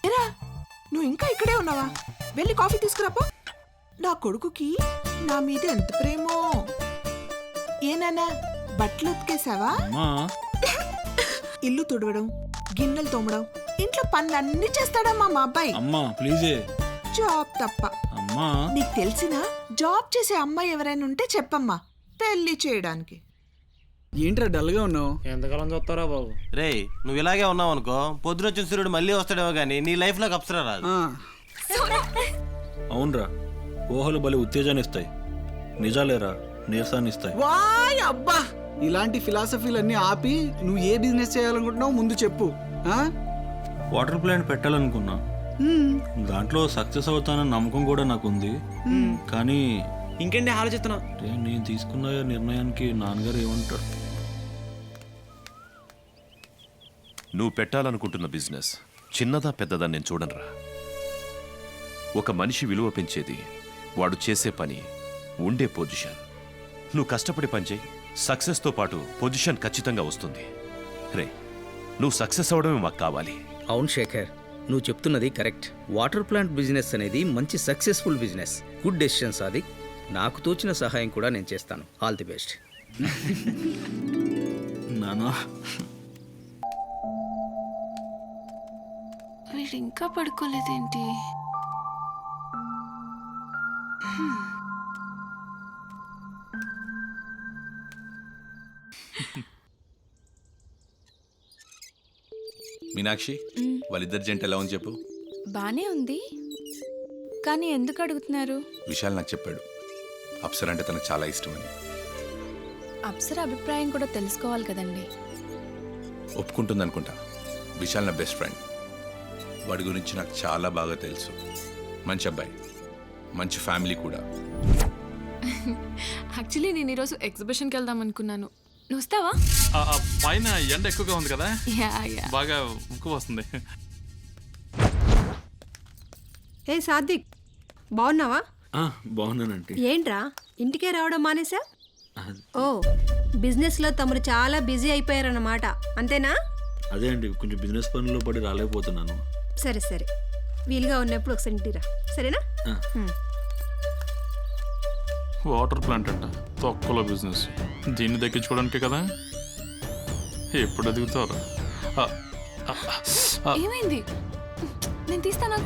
ఏరా నువ్వు ఇంకా ఇక్కడే ఉన్నావా? వెళ్ళి కాఫీ తీసుకురాపో. నా కొడుకుకి నా మీద ఎంత ప్రేమో. ఏనానా బట్టలు ఉతికేసావా? ఇల్లు తుడవడం, గిన్నెలు తోమడం, ఇంట్లో పనులన్నీ చేస్తాడమ్మా మా అబ్బాయి. అమ్మా ప్లీజే. జాబ్ తప్ప. అమ్మా నీకు తెలిసిన జాబ్ చేసే అమ్మాయి ఎవరైనా ఉంటే చెప్పమ్మా పెళ్లి చేయడానికి. ఏంట్రా డల్గా ఉన్నావు? ఎంతకాలం చూస్తారా బాబు? రే నువ్వు ఇలాగే ఉన్నావు అనుకో, పొద్దునొచ్చిన సూర్యుడు మళ్ళీ వస్తాడేమో కానీ నీ లైఫ్ లోకి అప్సరా రాదు. అవునరా, ఊహలు బలి ఉత్తేజాన్ని ఇస్తాయి, నిజాలేరా నీరసాన్ని ఇస్తాయి. వాయ్ అబ్బా, ఇలాంటి ఫిలాసఫీలన్నీ ఆపి నువ్వు ఏ బిజినెస్ చేయాలనుకుంటున్నావు ముందు చెప్పు. వాటర్ ప్లాంట్ పెట్టాలనుకున్నా, దాంట్లో సక్సెస్ అవుతానన్న నమ్మకం కూడా నాకుంది. కానీ ఇంకేంటి ఆలోచిస్తున్నా? నేను తీసుకున్న నిర్ణయానికి నాన్నగారు ఏమంటారు? నువ్వు పెట్టాలనుకుంటున్న బిజినెస్ చిన్నదా పెద్దదా నేను చూడనురా. ఒక మనిషి విలువ పెంచేది వాడు చేసే పని, ఉండే పొజిషన్. నువ్వు కష్టపడి పనిచేయి, సక్సెస్తో పాటు పొజిషన్ ఖచ్చితంగా వస్తుంది. రే నువ్వు సక్సెస్ అవడమే మాకు కావాలి. అవును శేఖర్, నువ్వు చెప్తున్నది కరెక్ట్. వాటర్ ప్లాంట్ బిజినెస్ అనేది మంచి successful business. Good decision Sadiq. నాకు తోచిన సహాయం కూడా నేను చేస్తాను. All the best. నానా వీడు ఇంకా పడుకోలేదేంటి? మీనాక్షి, వాళ్ళిద్దరి జంట ఎలా ఉంది చెప్పు. బానే ఉంది, కానీ ఎందుకు అడుగుతున్నారు? విశాల్ నాకు చెప్పాడు, అప్సర అంటే తనకు చాలా ఇష్టమని. అప్సర అభిప్రాయం కూడా తెలుసుకోవాలి కదండి. ఒప్పుకుంటుంది అనుకుంటా. విశాల్ నా బెస్ట్ ఫ్రెండ్. వాడి గురించి నాకు చాలా బాగా తెలుసు. మంచి అబ్బాయి, మంచి ఫ్యామిలీ కూడా. యాక్చువల్లీ నేను ఈరోజు ఎగ్జిబిషన్కి వెళ్దాం అనుకున్నాను. నువ్వు వస్తావా? పైన ఎండ ఎక్కువగా ఉంది కదా, యా యా. బాగా ఉక్కు వస్తుంది. ఏ సాదిక్, బాగున్నావా? బాగున్నానంటే. ఏంట్రా ఇంటికే రావడం మానేసా? ఓ, బిజినెస్లో తమరు చాలా బిజీ అయిపోయారన్నమాట, అంతేనా? అదే అండి, కొంచెం బిజినెస్ పనుల్లో పడి రాలేకపోతున్నాను. సరే సరే, వీలుగా ఉన్నప్పుడు ఒకసారి ఇంటిరా, సరేనా? వాటర్ ప్లాంట్ అంట, తొక్కలో బిజినెస్. దీన్ని దక్కించుకోవడానికే కదా. ఎప్పుడు ఎదుగుతారు? ఏమైంది? నేను తీస్తాను.